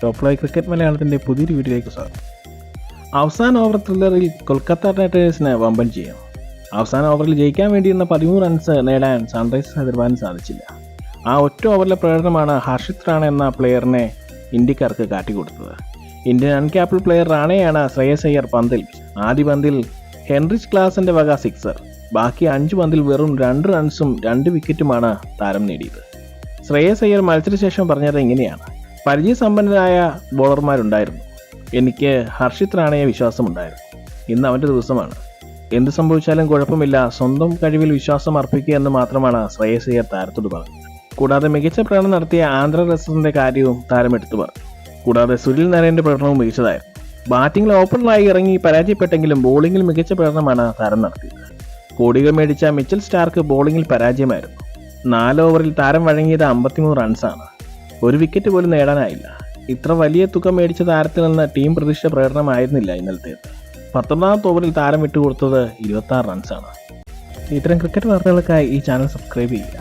Top fly cricket മലയാളത്തിൻ്റെ പുതിയൊരു വീഡിയോയിലേക്ക് സ്വാഗതം. അവസാന ഓവർ ത്രില്ലറിൽ കൊൽക്കത്ത നൈറ്റ് വമ്പൻ ചെയ്യും. അവസാന ഓവറിൽ ജയിക്കാൻ വേണ്ടിയിരുന്ന 13 റൺസ് നേടാൻ സൺറൈസേഴ്സ് ഹൈദരാബാദിന് സാധിച്ചില്ല. ആ ഒറ്റ ഓവറിലെ പ്രകടനമാണ് ഹർഷിത് റാണ എന്ന പ്ലെയറിനെ ഇന്ത്യക്കാർക്ക് കാട്ടിക്കൊടുത്തത്. ഇന്ത്യൻ അൺക്യാപ്ഡ് പ്ലെയർ റാണയാണ് ശ്രേയസ് അയ്യർ പന്തിൽ ആദ്യ പന്തിൽ ഹെൻറിച്ച് ക്ലാസിൻ്റെ വക 6, ബാക്കി 5 പന്തിൽ വെറും 2 റൺസും 2 വിക്കറ്റുമാണ് താരം നേടിയത്. ശ്രേയസ് അയ്യർ മത്സരശേഷം പറഞ്ഞത് ഇങ്ങനെയാണ്: പരിചയസമ്പന്നരായ ബോളർമാരുണ്ടായിരുന്നു, എനിക്ക് ഹർഷിത് റാണയെ വിശ്വാസമുണ്ടായിരുന്നു. ഇന്ന് അവൻ്റെ ദിവസമാണ്, എന്ത് സംഭവിച്ചാലും കുഴപ്പമില്ല, സ്വന്തം കഴിവിൽ വിശ്വാസം അർപ്പിക്കുക എന്ന് മാത്രമാണ് ശ്രേയസ് അയ്യർ താരത്തോട് പറഞ്ഞത്. കൂടാതെ മികച്ച പ്രകടനം നടത്തിയ ആന്ധ്ര റസറിന്റെ കാര്യവും താരം എടുത്തു പറഞ്ഞു. കൂടാതെ സുനിൽ നരേൻ്റെ പ്രകടനവും മികച്ചതായിരുന്നു. ബാറ്റിംഗിൽ ഓപ്പണറായി ഇറങ്ങി പരാജയപ്പെട്ടെങ്കിലും ബോളിംഗിൽ മികച്ച പ്രകടനമാണ് താരം നടത്തിയത്. കോടികൾ മേടിച്ച മിച്ചൽ സ്റ്റാർക്ക് ബോളിംഗിൽ പരാജയമായിരുന്നു. 4 ഓവറിൽ താരം വഴങ്ങിയത് 53 റൺസാണ്. 1 വിക്കറ്റ് പോലും നേടാനായില്ല. ഇത്ര വലിയ തുക മേടിച്ച താരത്തിൽ നിന്ന് ടീം പ്രതീക്ഷിച്ച പ്രകടനമായിരുന്നില്ല ഇന്നലത്തേത്. 19ാമത്തെ ഓവറിൽ താരം വിട്ടുകൊടുത്തത് 26 റൺസാണ്. ഇത്തരം ക്രിക്കറ്റ് വാർത്തകൾക്കായി ഈ ചാനൽ സബ്സ്ക്രൈബ് ചെയ്യുക.